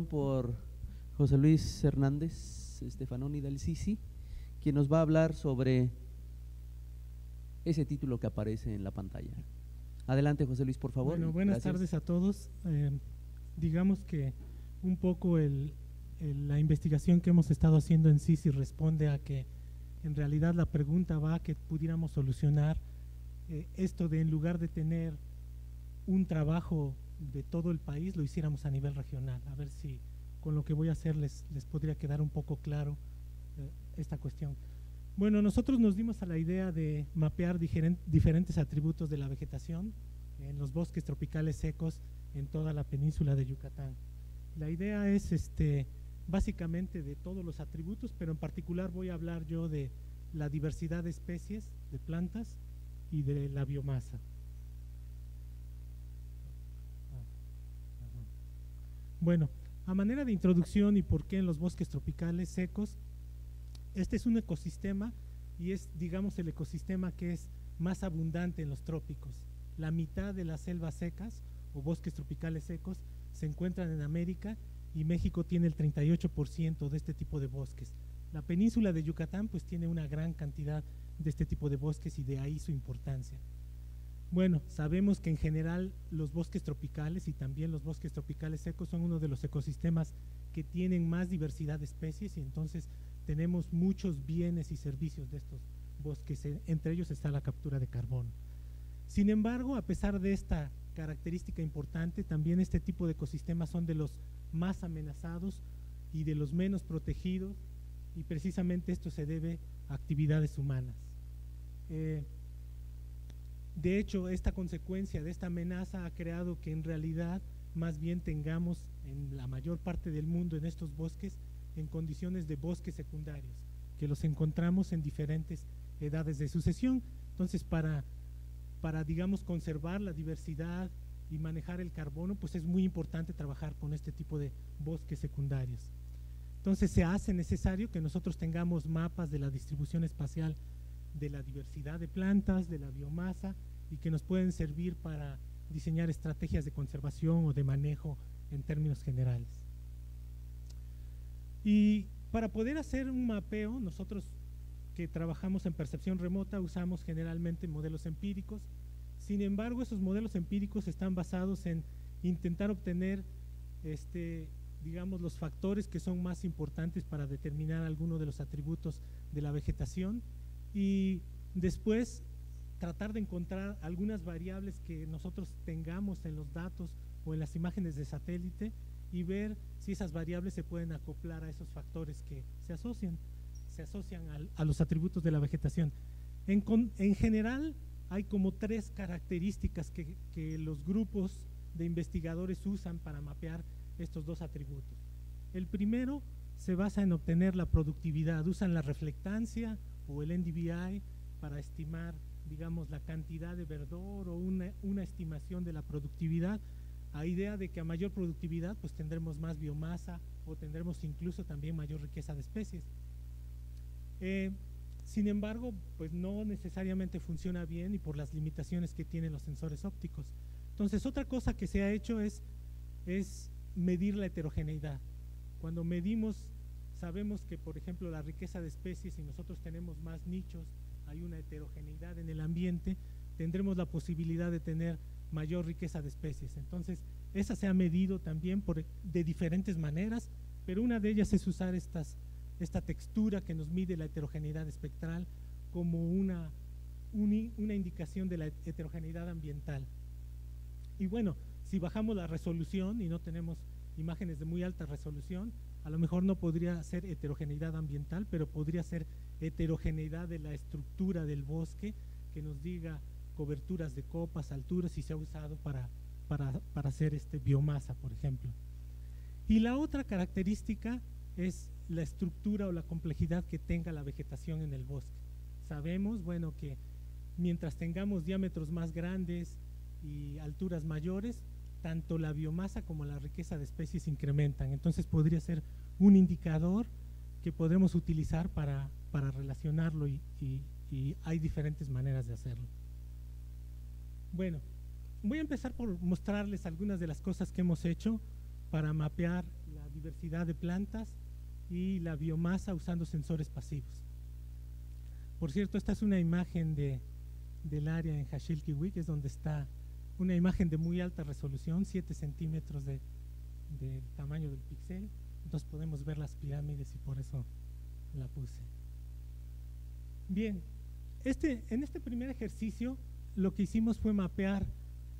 Por José Luis Hernández Stefanoni del Sisi, quien nos va a hablar sobre ese título que aparece en la pantalla. Adelante, José Luis, por favor. Bueno, buenas tardes a todos. Digamos que un poco la investigación que hemos estado haciendo en Sisi responde a que en realidad la pregunta va a que pudiéramos solucionar esto de, en lugar de tener un trabajo de todo el país, lo hiciéramos a nivel regional. A ver si con lo que voy a hacer les podría quedar un poco claro esta cuestión. Bueno, nosotros nos dimos a la idea de mapear diferentes atributos de la vegetación en los bosques tropicales secos en toda la península de Yucatán. La idea es básicamente de todos los atributos, pero en particular voy a hablar yo de la diversidad de especies de plantas y de la biomasa. Bueno, a manera de introducción y por qué en los bosques tropicales secos, este es un ecosistema y es, digamos, el ecosistema que es más abundante en los trópicos. La mitad de las selvas secas o bosques tropicales secos se encuentran en América y México tiene el 38% de este tipo de bosques. La península de Yucatán pues tiene una gran cantidad de este tipo de bosques y de ahí su importancia. Bueno, sabemos que en general los bosques tropicales y también los bosques tropicales secos son uno de los ecosistemas que tienen más diversidad de especies y entonces tenemos muchos bienes y servicios de estos bosques, entre ellos está la captura de carbono. Sin embargo, a pesar de esta característica importante, también este tipo de ecosistemas son de los más amenazados y de los menos protegidos y precisamente esto se debe a actividades humanas. De hecho, esta consecuencia de esta amenaza ha creado que en realidad más bien tengamos en la mayor parte del mundo en estos bosques en condiciones de bosques secundarios, que los encontramos en diferentes edades de sucesión. Entonces, para digamos, conservar la diversidad y manejar el carbono, pues es muy importante trabajar con este tipo de bosques secundarios. Entonces, se hace necesario que nosotros tengamos mapas de la distribución espacial de la diversidad de plantas, de la biomasa, y que nos pueden servir para diseñar estrategias de conservación o de manejo en términos generales. Y para poder hacer un mapeo, nosotros que trabajamos en percepción remota usamos generalmente modelos empíricos. Sin embargo, esos modelos empíricos están basados en intentar obtener digamos, los factores que son más importantes para determinar alguno de los atributos de la vegetación y después tratar de encontrar algunas variables que nosotros tengamos en los datos o en las imágenes de satélite y ver si esas variables se pueden acoplar a esos factores que se asocian a los atributos de la vegetación. En general hay como tres características que los grupos de investigadores usan para mapear estos dos atributos. El primero se basa en obtener la productividad, usan la reflectancia o el NDVI para estimar, digamos, la cantidad de verdor o una estimación de la productividad, a idea de que a mayor productividad pues tendremos más biomasa o tendremos incluso también mayor riqueza de especies. Sin embargo, pues no necesariamente funciona bien y por las limitaciones que tienen los sensores ópticos. Entonces, otra cosa que se ha hecho es medir la heterogeneidad. Cuando medimos, sabemos que, por ejemplo, la riqueza de especies, si nosotros tenemos más nichos, hay una heterogeneidad en el ambiente, tendremos la posibilidad de tener mayor riqueza de especies. Entonces, esa se ha medido también de diferentes maneras, pero una de ellas es usar esta textura que nos mide la heterogeneidad espectral como una indicación de la heterogeneidad ambiental. Y bueno, si bajamos la resolución y no tenemos imágenes de muy alta resolución, a lo mejor no podría ser heterogeneidad ambiental, pero podría ser heterogeneidad de la estructura del bosque, que nos diga coberturas de copas, alturas, y se ha usado para hacer biomasa, por ejemplo. Y la otra característica es la estructura o la complejidad que tenga la vegetación en el bosque. Sabemos, bueno, que mientras tengamos diámetros más grandes y alturas mayores, tanto la biomasa como la riqueza de especies incrementan. Entonces podría ser un indicador que podremos utilizar para relacionarlo y hay diferentes maneras de hacerlo. Bueno, Voy a empezar por mostrarles algunas de las cosas que hemos hecho para mapear la diversidad de plantas y la biomasa usando sensores pasivos. Por cierto, esta es una imagen del área en Hashilkiwi, que es donde está una imagen de muy alta resolución, 7 centímetros del tamaño del píxel. Entonces podemos ver las pirámides y por eso la puse. Bien, en este primer ejercicio lo que hicimos fue mapear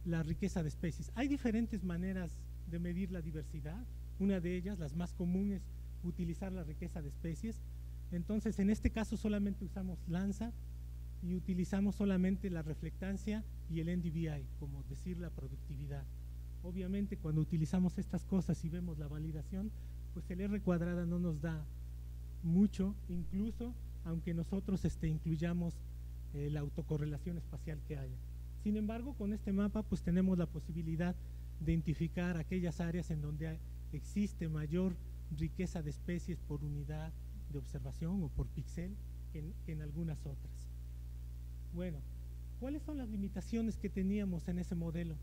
la riqueza de especies. Hay diferentes maneras de medir la diversidad. Una de ellas, las más comunes, utilizar la riqueza de especies. Entonces, en este caso solamente usamos Landsat y utilizamos solamente la reflectancia y el NDVI, como decir la productividad. Obviamente, cuando utilizamos estas cosas y vemos la validación, pues el R cuadrada no nos da mucho, incluso aunque nosotros incluyamos la autocorrelación espacial que haya. Sin embargo, con este mapa pues tenemos la posibilidad de identificar aquellas áreas en donde existe mayor riqueza de especies por unidad de observación o por píxel que en algunas otras. Bueno, ¿cuáles son las limitaciones que teníamos en ese modelo?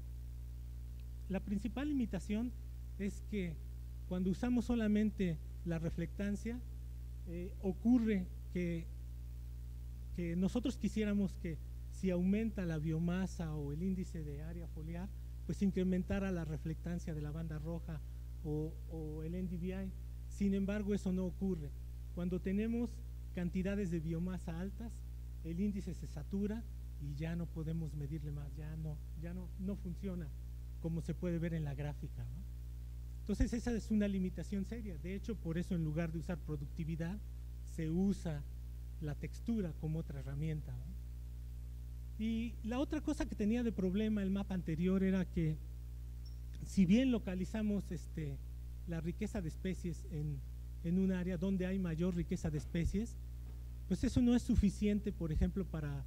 La principal limitación es que cuando usamos solamente la reflectancia, ocurre que nosotros quisiéramos que si aumenta la biomasa o el índice de área foliar, pues incrementara la reflectancia de la banda roja o el NDVI. Sin embargo, eso no ocurre. Cuando tenemos cantidades de biomasa altas, el índice se satura y ya no podemos medirle más, ya no funciona como se puede ver en la gráfica, ¿no? Entonces esa es una limitación seria. De hecho, por eso en lugar de usar productividad, se usa la textura como otra herramienta, ¿no? Y la otra cosa que tenía de problema el mapa anterior era que si bien localizamos la riqueza de especies en un área donde hay mayor riqueza de especies, pues eso no es suficiente, por ejemplo, para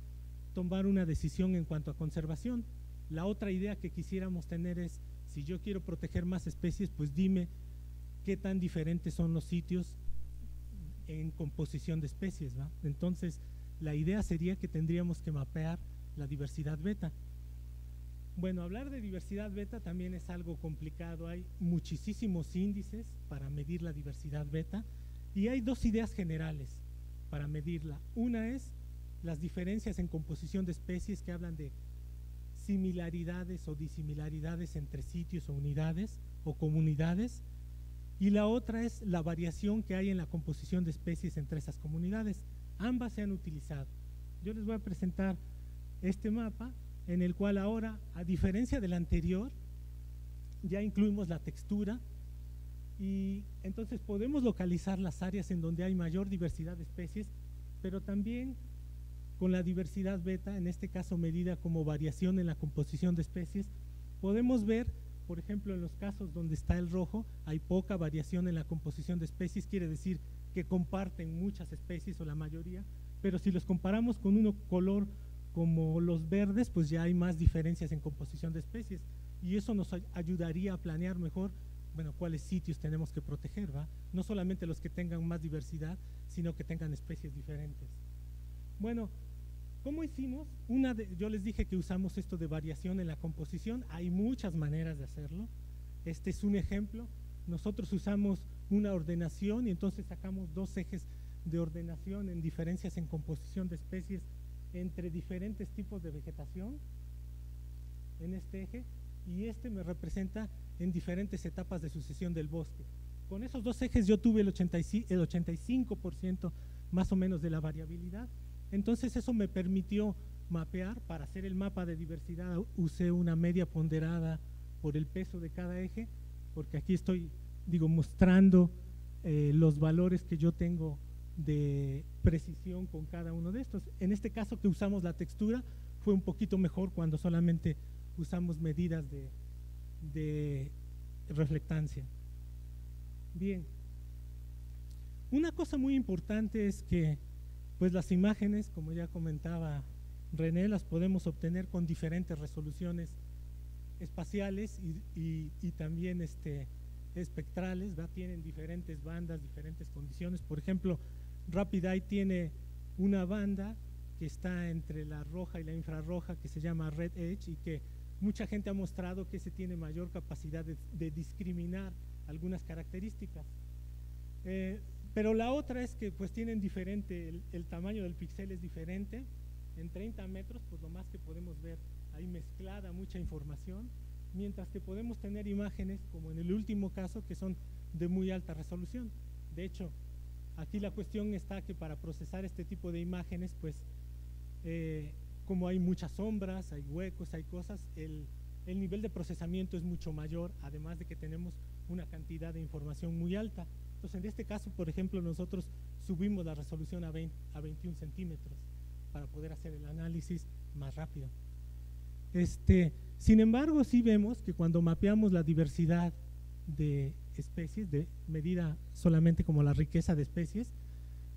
tomar una decisión en cuanto a conservación. La otra idea que quisiéramos tener es, si yo quiero proteger más especies, pues dime qué tan diferentes son los sitios en composición de especies, ¿va? Entonces, la idea sería que tendríamos que mapear la diversidad beta. Bueno, hablar de diversidad beta también es algo complicado. Hay muchísimos índices para medir la diversidad beta y hay dos ideas generales para medirla. Una es las diferencias en composición de especies, que hablan de similaridades o disimilaridades entre sitios o unidades o comunidades, y la otra es la variación que hay en la composición de especies entre esas comunidades. Ambas se han utilizado. Yo les voy a presentar este mapa en el cual ahora, a diferencia del anterior, ya incluimos la textura y entonces podemos localizar las áreas en donde hay mayor diversidad de especies, pero también con la diversidad beta, en este caso medida como variación en la composición de especies, podemos ver, por ejemplo, en los casos donde está el rojo, hay poca variación en la composición de especies, quiere decir que comparten muchas especies o la mayoría, pero si los comparamos con uno color como los verdes, pues ya hay más diferencias en composición de especies y eso nos ayudaría a planear mejor, bueno, cuáles sitios tenemos que proteger, ¿va? No solamente los que tengan más diversidad, sino que tengan especies diferentes. Bueno, ¿cómo hicimos? Yo les dije que usamos esto de variación en la composición. Hay muchas maneras de hacerlo. Este es un ejemplo. Nosotros usamos una ordenación y entonces sacamos dos ejes de ordenación en diferencias en composición de especies entre diferentes tipos de vegetación en este eje, y me representa en diferentes etapas de sucesión del bosque. Con esos dos ejes yo tuve el 85% más o menos de la variabilidad. Entonces eso me permitió mapear. Para hacer el mapa de diversidad usé una media ponderada por el peso de cada eje, porque aquí estoy, mostrando los valores que yo tengo de precisión con cada uno de estos. En este caso que usamos la textura fue un poquito mejor cuando solamente usamos medidas de reflectancia. Bien, una cosa muy importante es que pues las imágenes, como ya comentaba René, las podemos obtener con diferentes resoluciones espaciales y también espectrales, ¿va? Tienen diferentes bandas, diferentes condiciones. Por ejemplo, Rapid Eye tiene una banda que está entre la roja y la infrarroja que se llama Red Edge y que mucha gente ha mostrado que ese tiene mayor capacidad de discriminar algunas características. Pero la otra es que pues tienen diferente, el tamaño del píxel es diferente. En 30 metros, pues lo más que podemos ver ahí mezclada mucha información, mientras que podemos tener imágenes, como en el último caso, que son de muy alta resolución. De hecho, aquí la cuestión está que para procesar este tipo de imágenes, pues como hay muchas sombras, hay huecos, hay cosas, el nivel de procesamiento es mucho mayor, además de que tenemos una cantidad de información muy alta. Entonces, en este caso, por ejemplo, nosotros subimos la resolución a 21 centímetros para poder hacer el análisis más rápido. Sin embargo, sí vemos que cuando mapeamos la diversidad de especies, medida solamente como la riqueza de especies,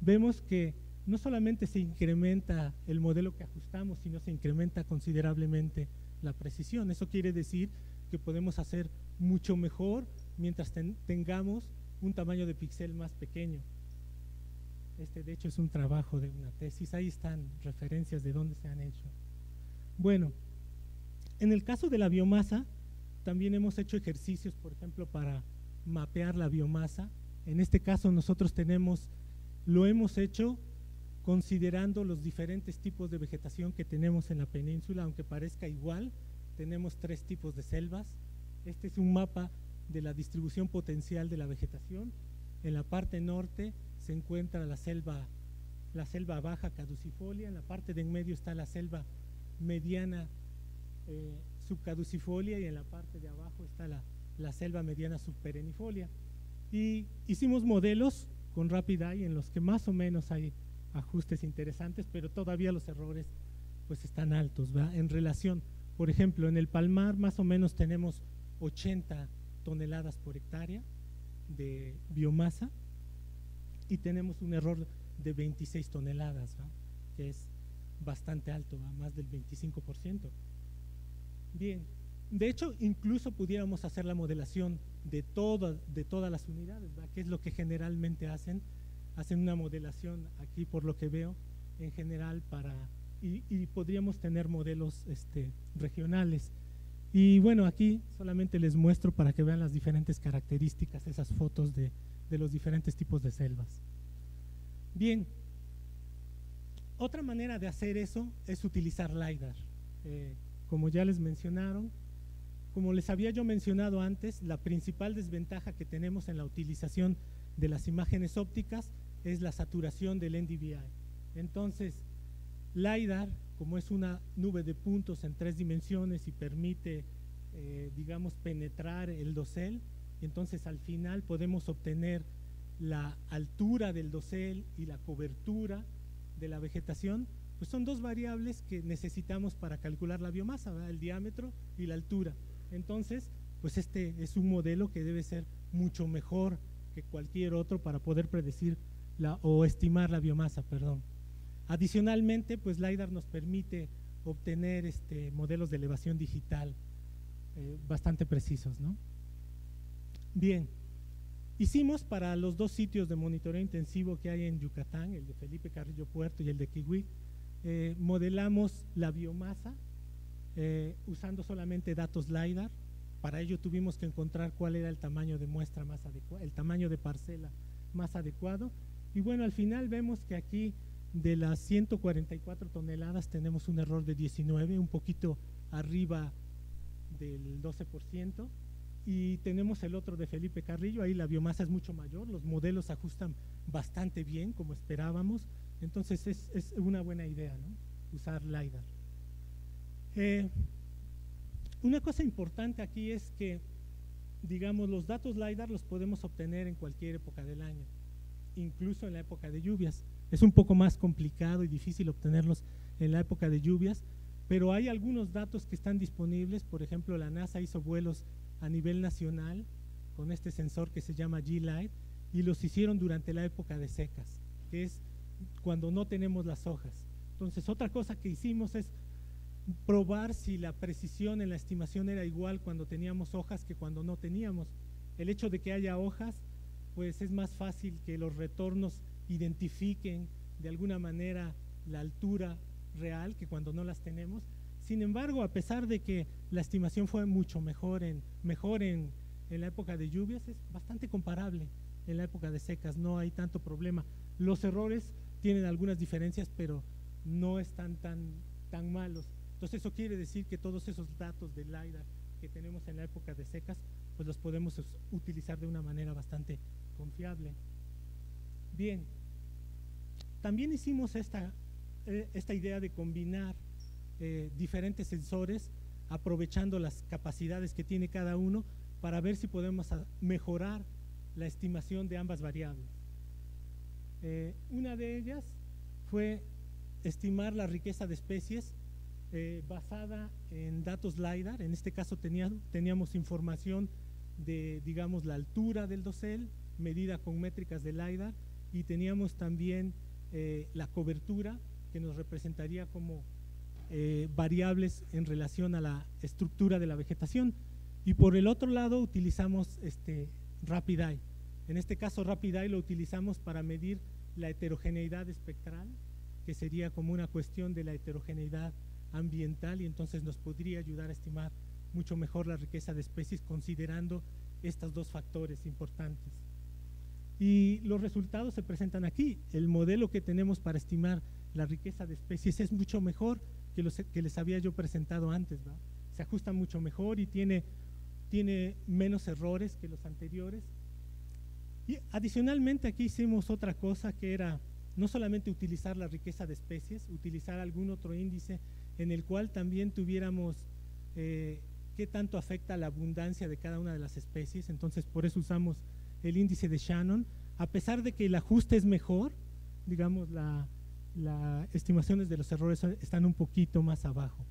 vemos que no solamente se incrementa el modelo que ajustamos, sino se incrementa considerablemente la precisión. Eso quiere decir que podemos hacer mucho mejor mientras tengamos un tamaño de píxel más pequeño. De hecho, es un trabajo de una tesis. Ahí están referencias de dónde se han hecho. Bueno, en el caso de la biomasa, también hemos hecho ejercicios, por ejemplo, para mapear la biomasa. En este caso, nosotros lo hemos hecho considerando los diferentes tipos de vegetación que tenemos en la península, aunque parezca igual, tenemos 3 tipos de selvas. Este es un mapa de la distribución potencial de la vegetación. En la parte norte se encuentra la selva baja caducifolia, en la parte de en medio está la selva mediana subcaducifolia y en la parte de abajo está la selva mediana subperennifolia. Y hicimos modelos con RapidEye en los que más o menos hay ajustes interesantes, pero todavía los errores pues están altos, ¿verdad? En relación, por ejemplo, en el palmar más o menos tenemos 80 toneladas por hectárea de biomasa y tenemos un error de 26 toneladas, ¿verdad? Que es bastante alto, ¿verdad? Más del 25%. Bien, de hecho, incluso pudiéramos hacer la modelación de todas las unidades, ¿verdad? Que es lo que generalmente hacen una modelación aquí, por lo que veo, en general y podríamos tener modelos regionales. Y bueno, aquí solamente les muestro para que vean las diferentes características, esas fotos de los diferentes tipos de selvas. Bien, otra manera de hacer eso es utilizar LiDAR. Como ya les mencionaron, como les había yo mencionado antes, la principal desventaja que tenemos en la utilización de las imágenes ópticas es la saturación del NDVI. Entonces, LiDAR, como es una nube de puntos en 3 dimensiones y permite, digamos, penetrar el dosel, entonces al final podemos obtener la altura del dosel y la cobertura de la vegetación, pues son 2 variables que necesitamos para calcular la biomasa, ¿verdad? El diámetro y la altura. Entonces, pues es un modelo que debe ser mucho mejor que cualquier otro para poder predecir o estimar la biomasa, perdón. Adicionalmente, pues LiDAR nos permite obtener modelos de elevación digital bastante precisos, ¿no? Bien, hicimos para los 2 sitios de monitoreo intensivo que hay en Yucatán, el de Felipe Carrillo Puerto y el de Kiwi, modelamos la biomasa usando solamente datos LiDAR. Para ello tuvimos que encontrar cuál era el tamaño de muestra más adecuado, el tamaño de parcela más adecuado. Y bueno, al final vemos que aquí de las 144 toneladas tenemos un error de 19, un poquito arriba del 12%. Y tenemos el otro de Felipe Carrillo, ahí la biomasa es mucho mayor, los modelos ajustan bastante bien como esperábamos. Entonces es una buena idea, ¿no? Usar LiDAR. Una cosa importante aquí es que, digamos, los datos LiDAR los podemos obtener en cualquier época del año, incluso en la época de lluvias. Es un poco más complicado y difícil obtenerlos en la época de lluvias, pero hay algunos datos que están disponibles. Por ejemplo, la NASA hizo vuelos a nivel nacional con este sensor que se llama G-Lite y los hicieron durante la época de secas, que es cuando no tenemos las hojas. Entonces, otra cosa que hicimos es probar si la precisión en la estimación era igual cuando teníamos hojas que cuando no teníamos. El hecho de que haya hojas, pues es más fácil que los retornos identifiquen de alguna manera la altura real que cuando no las tenemos. Sin embargo, a pesar de que la estimación fue mucho mejor en la época de lluvias, es bastante comparable en la época de secas, no hay tanto problema. Los errores tienen algunas diferencias, pero no están tan malos. Entonces eso quiere decir que todos esos datos del LiDAR que tenemos en la época de secas, pues los podemos utilizar de una manera bastante confiable. Bien, también hicimos esta idea de combinar diferentes sensores, aprovechando las capacidades que tiene cada uno, para ver si podemos mejorar la estimación de ambas variables. Una de ellas fue estimar la riqueza de especies basada en datos LiDAR. En este caso teníamos información de, digamos, la altura del dosel, medida con métricas de LiDAR, y teníamos también la cobertura, que nos representaría como variables en relación a la estructura de la vegetación. Y por el otro lado utilizamos RapidEye. En este caso RapidEye lo utilizamos para medir la heterogeneidad espectral, que sería como una cuestión de la heterogeneidad ambiental, y entonces nos podría ayudar a estimar mucho mejor la riqueza de especies considerando estos dos factores importantes. Y los resultados se presentan aquí. El modelo que tenemos para estimar la riqueza de especies es mucho mejor que los que les había yo presentado antes, ¿va? Se ajusta mucho mejor y tiene menos errores que los anteriores. Y adicionalmente aquí hicimos otra cosa, que era no solamente utilizar la riqueza de especies, utilizar algún otro índice en el cual también tuviéramos qué tanto afecta la abundancia de cada una de las especies. Entonces por eso usamos el índice de Shannon. A pesar de que el ajuste es mejor, digamos, las estimaciones de los errores están un poquito más abajo.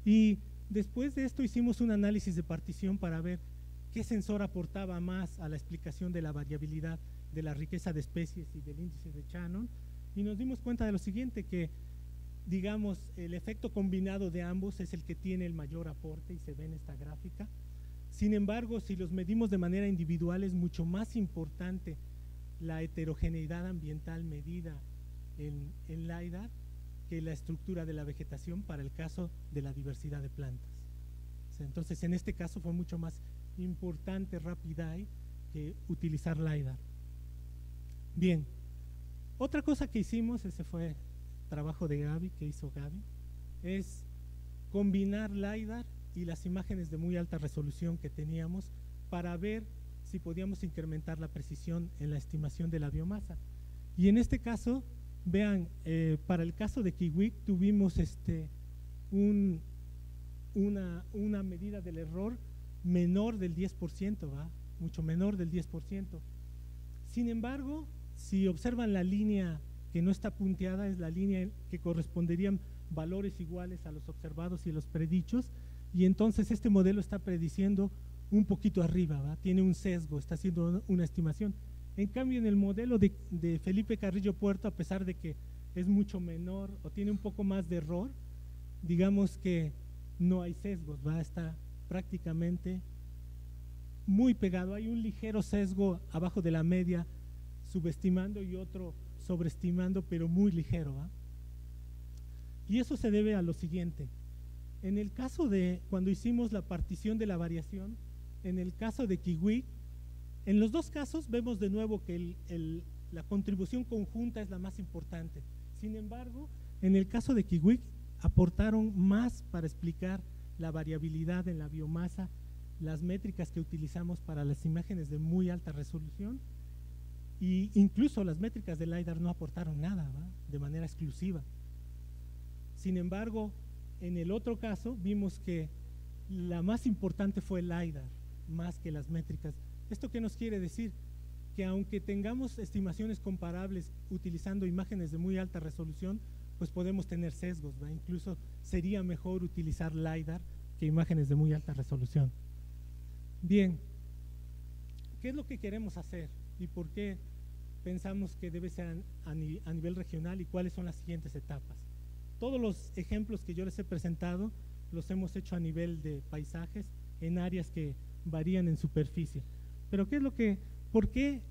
Y después de esto hicimos un análisis de partición para ver qué sensor aportaba más a la explicación de la variabilidad de la riqueza de especies y del índice de Shannon, y nos dimos cuenta de lo siguiente, que digamos el efecto combinado de ambos es el que tiene el mayor aporte, y se ve en esta gráfica. Sin embargo, si los medimos de manera individual, es mucho más importante la heterogeneidad ambiental medida en LiDAR que la estructura de la vegetación para el caso de la diversidad de plantas. Entonces, en este caso fue mucho más importante RapidEye que utilizar LiDAR. Bien, otra cosa que hicimos, ese fue trabajo de Gaby, que hizo Gaby, es combinar LiDAR y las imágenes de muy alta resolución que teníamos para ver si podíamos incrementar la precisión en la estimación de la biomasa. Y en este caso, vean, para el caso de Kiwik tuvimos una medida del error menor del 10%, ¿va? Mucho menor del 10%. Sin embargo, si observan la línea que no está punteada, es la línea que corresponderían valores iguales a los observados y los predichos, y entonces este modelo está prediciendo un poquito arriba, ¿va? Tiene un sesgo, está haciendo una estimación. En cambio, en el modelo de Felipe Carrillo Puerto, a pesar de que es mucho menor o tiene un poco más de error, digamos que no hay sesgos, ¿va? Está prácticamente muy pegado. Hay un ligero sesgo abajo de la media subestimando y otro sobreestimando, pero muy ligero, ¿va? Y eso se debe a lo siguiente. En el caso de cuando hicimos la partición de la variación, en el caso de Kiwik, en los dos casos vemos de nuevo que la contribución conjunta es la más importante. Sin embargo, en el caso de Kiwik aportaron más para explicar la variabilidad en la biomasa, las métricas que utilizamos para las imágenes de muy alta resolución, y incluso las métricas de LiDAR no aportaron nada, ¿va? De manera exclusiva. Sin embargo, en el otro caso vimos que la más importante fue el LiDAR, más que las métricas. ¿Esto qué nos quiere decir? Que aunque tengamos estimaciones comparables utilizando imágenes de muy alta resolución, pues podemos tener sesgos, ¿va? Incluso sería mejor utilizar LiDAR que imágenes de muy alta resolución. Bien, ¿qué es lo que queremos hacer? ¿Y por qué pensamos que debe ser a nivel regional? ¿Y cuáles son las siguientes etapas? Todos los ejemplos que yo les he presentado los hemos hecho a nivel de paisajes en áreas que varían en superficie. Pero ¿por qué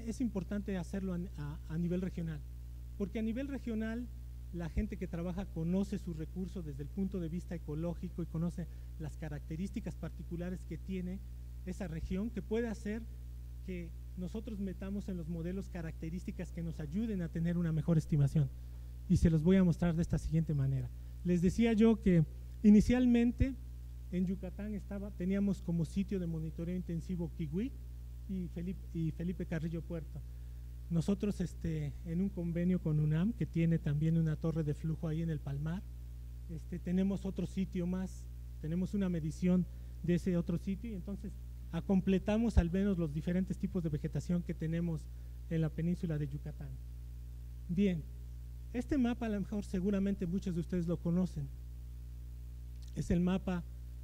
es importante hacerlo a nivel regional? Porque a nivel regional la gente que trabaja conoce su recurso desde el punto de vista ecológico y conoce las características particulares que tiene esa región, que puede hacer que nosotros metamos en los modelos características que nos ayuden a tener una mejor estimación. Y se los voy a mostrar de esta siguiente manera. Les decía yo que inicialmente en Yucatán teníamos como sitio de monitoreo intensivo Kiwik y Felipe Carrillo Puerto. Nosotros en un convenio con UNAM, que tiene también una torre de flujo ahí en el Palmar, tenemos otro sitio más, tenemos una medición de ese otro sitio y entonces completamos al menos los diferentes tipos de vegetación que tenemos en la península de Yucatán. Bien, este mapa a lo mejor seguramente muchos de ustedes lo conocen. Es el mapa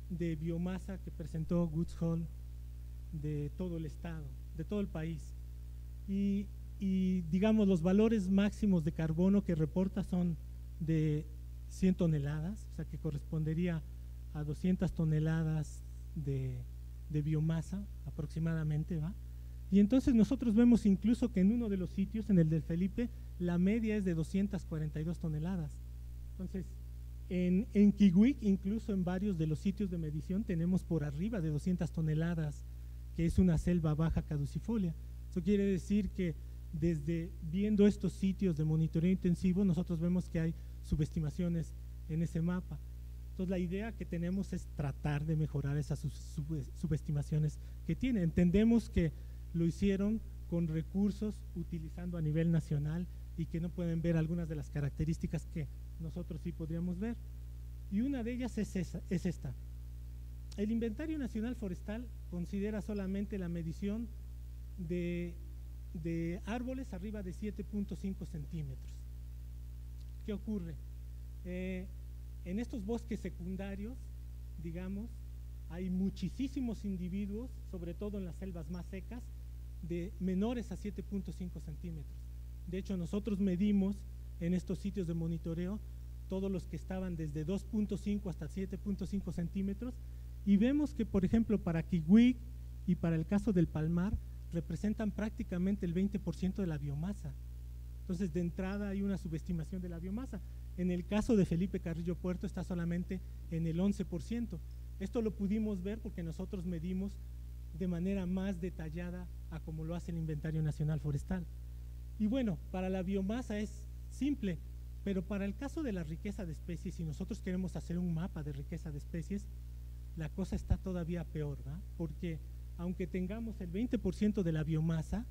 de biomasa que presentó Woods Hole de todo el estado, de todo el país. Y digamos los valores máximos de carbono que reporta son de 100 toneladas, o sea que correspondería a 200 toneladas de biomasa aproximadamente, ¿va? Y entonces nosotros vemos incluso que en uno de los sitios, en el del Felipe, la media es de 242 toneladas. Entonces, en Kiwik, incluso en varios de los sitios de medición, tenemos por arriba de 200 toneladas, que es una selva baja caducifolia. Eso quiere decir que desde viendo estos sitios de monitoreo intensivo, nosotros vemos que hay subestimaciones en ese mapa. Entonces la idea que tenemos es tratar de mejorar esas subestimaciones que tiene. Entendemos que lo hicieron con recursos utilizando a nivel nacional y que no pueden ver algunas de las características que nosotros sí podríamos ver. Y una de ellas es esta. El Inventario Nacional Forestal considera solamente la medición de árboles arriba de 7.5 centímetros. ¿Qué ocurre? En estos bosques secundarios, digamos, hay muchísimos individuos, sobre todo en las selvas más secas, de menores a 7.5 centímetros. De hecho, nosotros medimos en estos sitios de monitoreo todos los que estaban desde 2.5 hasta 7.5 centímetros y vemos que, por ejemplo, para Kiwik y para el caso del Palmar, representan prácticamente el 20% de la biomasa. Entonces, de entrada hay una subestimación de la biomasa. En el caso de Felipe Carrillo Puerto está solamente en el 11%. Esto lo pudimos ver porque nosotros medimos de manera más detallada a como lo hace el Inventario Nacional Forestal. Y bueno, para la biomasa es simple, pero para el caso de la riqueza de especies, si nosotros queremos hacer un mapa de riqueza de especies, la cosa está todavía peor, ¿verdad? Porque aunque tengamos el 20% de la biomasa,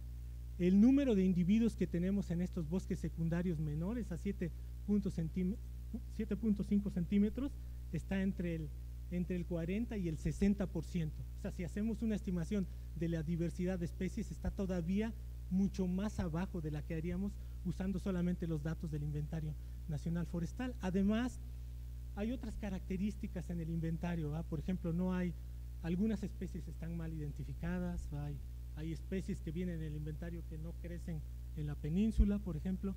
el número de individuos que tenemos en estos bosques secundarios menores a 7.5 centímetros está entre el 40 y el 60%. O sea, si hacemos una estimación de la diversidad de especies, está todavía mucho más abajo de la que haríamos usando solamente los datos del Inventario Nacional Forestal. Además, hay otras características en el inventario, ¿va? Por ejemplo, algunas especies están mal identificadas, hay especies que vienen en el inventario que no crecen en la península, por ejemplo.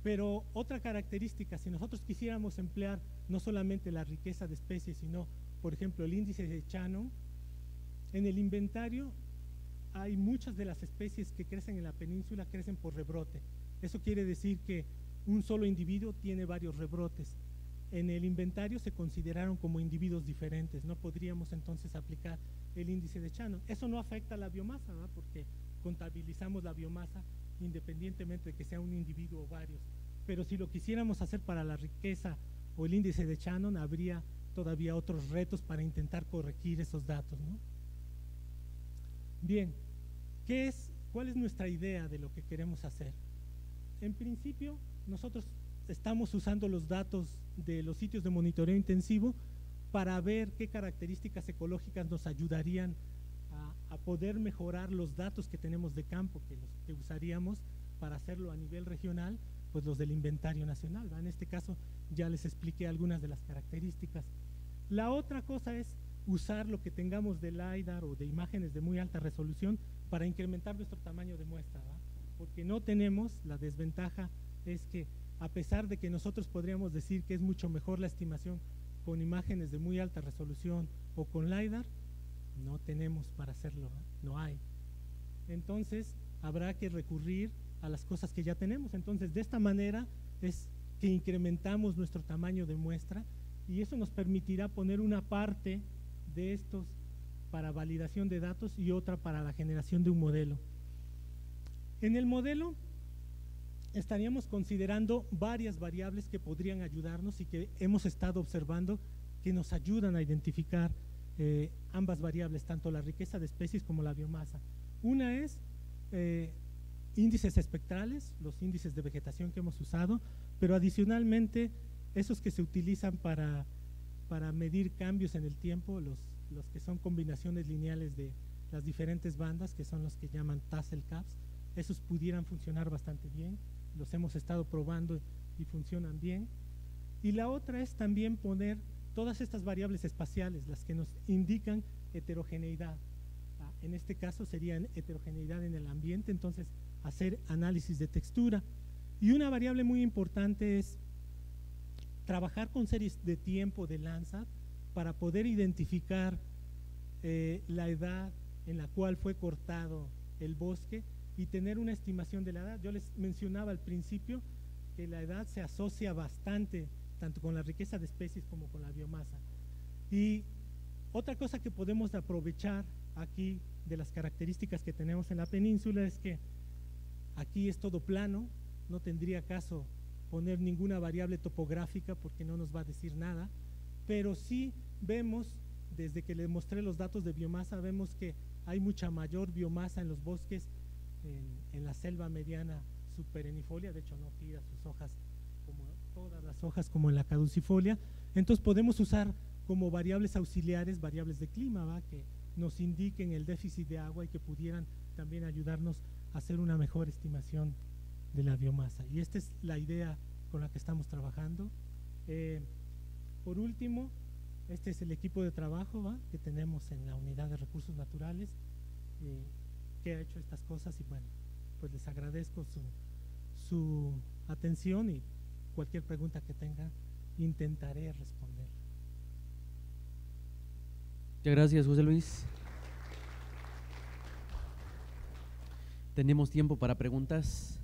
Pero otra característica, si nosotros quisiéramos emplear no solamente la riqueza de especies, sino, por ejemplo, el índice de Shannon, en el inventario hay muchas de las especies que crecen en la península crecen por rebrote. Eso quiere decir que un solo individuo tiene varios rebrotes. En el inventario se consideraron como individuos diferentes, no podríamos entonces aplicar el índice de Shannon. Eso no afecta a la biomasa, ¿verdad? Porque contabilizamos la biomasa independientemente de que sea un individuo o varios. Pero si lo quisiéramos hacer para la riqueza o el índice de Shannon, habría todavía otros retos para intentar corregir esos datos, ¿no? Bien, ¿cuál es nuestra idea de lo que queremos hacer? En principio, nosotros estamos usando los datos de los sitios de monitoreo intensivo para ver qué características ecológicas nos ayudarían a poder mejorar los datos que tenemos de campo, que usaríamos para hacerlo a nivel regional, pues los del inventario nacional, ¿va? En este caso ya les expliqué algunas de las características. La otra cosa es usar lo que tengamos de LiDAR o de imágenes de muy alta resolución para incrementar nuestro tamaño de muestra, ¿va? Porque no tenemos, la desventaja es que a pesar de que nosotros podríamos decir que es mucho mejor la estimación con imágenes de muy alta resolución o con LiDAR, no tenemos para hacerlo, ¿eh? No hay. Entonces habrá que recurrir a las cosas que ya tenemos. Entonces de esta manera es que incrementamos nuestro tamaño de muestra y eso nos permitirá poner una parte de estos para validación de datos y otra para la generación de un modelo. En el modelo estaríamos considerando varias variables que podrían ayudarnos y que hemos estado observando que nos ayudan a identificar ambas variables, tanto la riqueza de especies como la biomasa. Una es índices espectrales, los índices de vegetación que hemos usado, pero adicionalmente esos que se utilizan para medir cambios en el tiempo, los que son combinaciones lineales de las diferentes bandas, que son los que llaman Tassel Caps, esos pudieran funcionar bastante bien, los hemos estado probando y funcionan bien. Y la otra es también poner todas estas variables espaciales, las que nos indican heterogeneidad. En este caso serían heterogeneidad en el ambiente, entonces hacer análisis de textura. Y una variable muy importante es trabajar con series de tiempo de Landsat para poder identificar la edad en la cual fue cortado el bosque y tener una estimación de la edad. Yo les mencionaba al principio que la edad se asocia bastante tanto con la riqueza de especies como con la biomasa. Y otra cosa que podemos aprovechar aquí de las características que tenemos en la península es que aquí es todo plano, no tendría caso poner ninguna variable topográfica porque no nos va a decir nada, pero sí vemos, desde que les mostré los datos de biomasa, vemos que hay mucha mayor biomasa en los bosques, en la selva mediana subperennifolia, de hecho no tira sus hojas como todas las hojas como en la caducifolia. Entonces podemos usar como variables auxiliares, variables de clima, ¿va?, que nos indiquen el déficit de agua y que pudieran también ayudarnos a hacer una mejor estimación de la biomasa. Y esta es la idea con la que estamos trabajando. Por último, este es el equipo de trabajo, ¿va?, que tenemos en la unidad de recursos naturales, que ha hecho estas cosas, y bueno, pues les agradezco su atención y cualquier pregunta que tengan intentaré responder. Muchas gracias, José Luis. Tenemos tiempo para preguntas.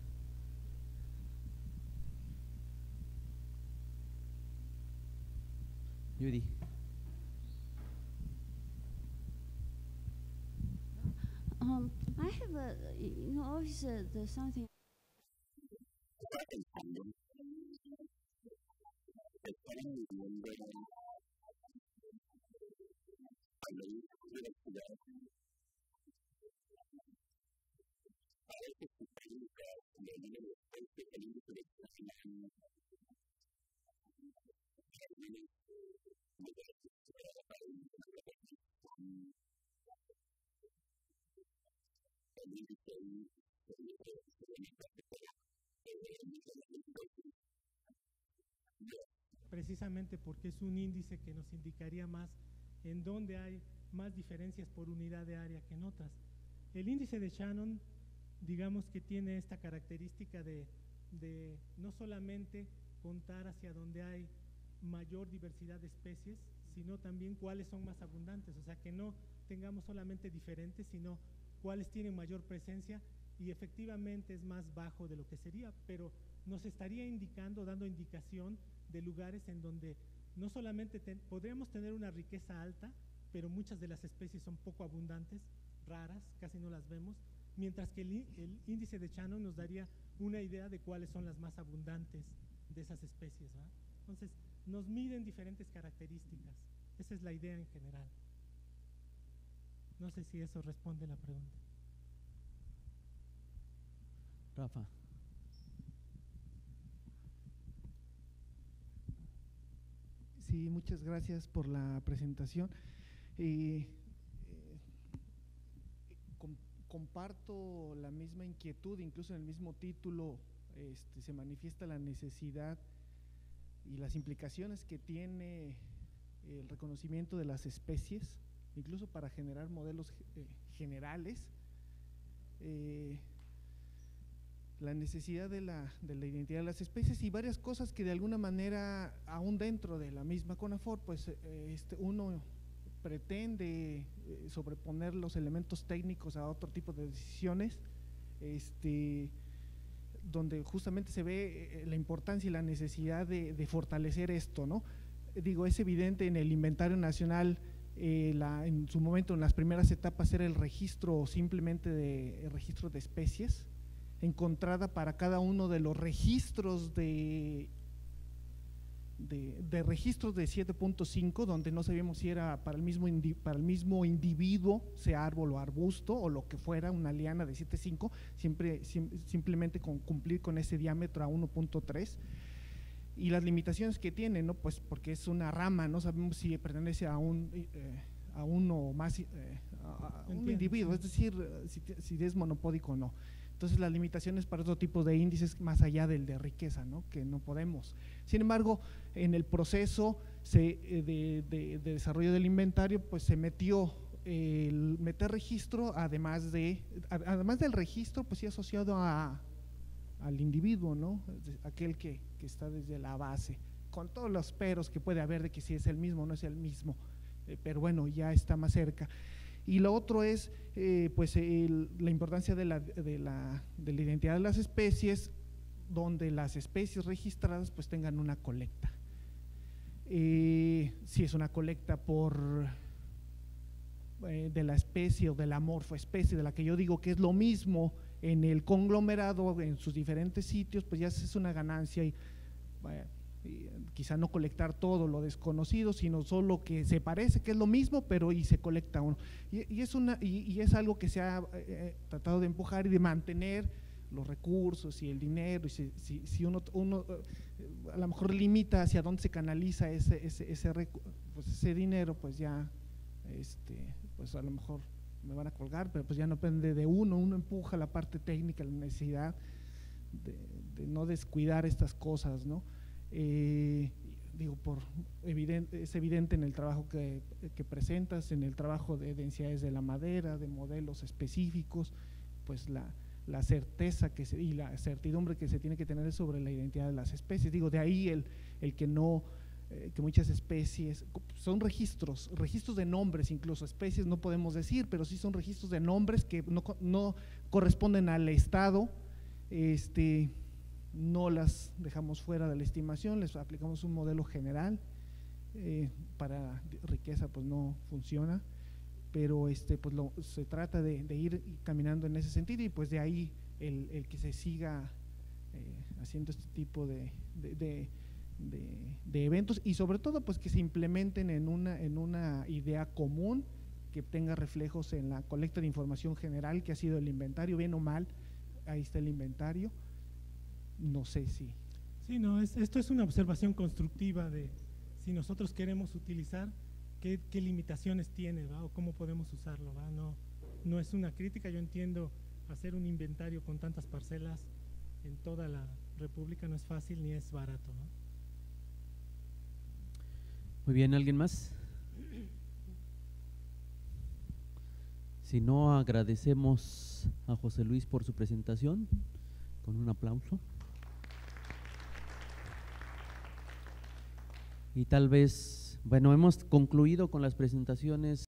Judy. I have a, always there's something. Precisamente porque es un índice que nos indicaría más en dónde hay más diferencias por unidad de área que en otras. El índice de Shannon, digamos que tiene esta característica de no solamente contar hacia donde hay mayor diversidad de especies, sino también cuáles son más abundantes, o sea que no tengamos solamente diferentes, sino cuáles tienen mayor presencia, y efectivamente es más bajo de lo que sería, pero nos estaría indicando, dando indicación de lugares en donde no solamente podríamos tener una riqueza alta, pero muchas de las especies son poco abundantes, raras, casi no las vemos, mientras que el índice de Shannon nos daría una idea de cuáles son las más abundantes de esas especies, ¿va? Entonces, nos miden diferentes características. Esa es la idea en general. No sé si eso responde la pregunta. Rafa. Sí, muchas gracias por la presentación. Comparto la misma inquietud, incluso en el mismo título se manifiesta la necesidad y las implicaciones que tiene el reconocimiento de las especies, incluso para generar modelos generales, la necesidad de la identidad de las especies y varias cosas que de alguna manera, aún dentro de la misma CONAFOR, pues uno pretende sobreponer los elementos técnicos a otro tipo de decisiones. donde justamente se ve la importancia y la necesidad de fortalecer esto, ¿no? Digo, es evidente en el inventario nacional, en su momento, en las primeras etapas, era el registro simplemente el registro de especies, encontrada para cada uno de los registros de registros de 7.5, donde no sabíamos si era para el mismo individuo, sea árbol o arbusto o lo que fuera, una liana de 7.5, simplemente con cumplir con ese diámetro a 1.3, y las limitaciones que tiene, ¿no? Pues porque es una rama, no sabemos si pertenece a uno o más, a un individuo, es decir, si es monopódico o no. Entonces las limitaciones para otro tipo de índices más allá del de riqueza, ¿no? Que no podemos. Sin embargo, en el proceso de desarrollo del inventario, pues se metió el meter registro, además del registro, pues sí asociado al individuo, ¿no? Aquel que está desde la base, con todos los peros que puede haber de que si es el mismo o no es el mismo, pero bueno, ya está más cerca. Y lo otro es pues la importancia de la identidad de las especies, donde las especies registradas pues tengan una colecta. Si es una colecta de la especie o de la morfoespecie, de la que yo digo que es lo mismo en el conglomerado, en sus diferentes sitios, pues ya es una ganancia y quizá no colectar todo lo desconocido, sino solo que se parece que es lo mismo, pero y se colecta uno. Y es algo que se ha tratado de empujar y de mantener los recursos y el dinero, y si uno a lo mejor limita hacia dónde se canaliza ese dinero, pues ya pues a lo mejor me van a colgar, pero pues ya no depende de uno empuja la parte técnica, la necesidad de no descuidar estas cosas, ¿no? Digo, es evidente en el trabajo que presentas, en el trabajo de densidades de la madera, de modelos específicos, pues la certeza y la certidumbre que se tiene que tener sobre la identidad de las especies. Digo, de ahí el que no, que muchas especies son registros de nombres, incluso especies no podemos decir, pero sí son registros de nombres que no corresponden al estado, no las dejamos fuera de la estimación, les aplicamos un modelo general, para riqueza pues no funciona, pero pues se trata de ir caminando en ese sentido, y pues de ahí el que se siga haciendo este tipo de eventos, y sobre todo pues que se implementen en una idea común que tenga reflejos en la colecta de información general que ha sido el inventario, bien o mal, ahí está el inventario. No sé si… Sí, no, esto es una observación constructiva de si nosotros queremos utilizar, qué limitaciones tiene, ¿va? O cómo podemos usarlo, ¿va? No es una crítica. Yo entiendo hacer un inventario con tantas parcelas en toda la República no es fácil ni es barato, ¿no? Muy bien, ¿alguien más? Si no, agradecemos a José Luis por su presentación con un aplauso. Y tal vez, bueno, hemos concluido con las presentaciones.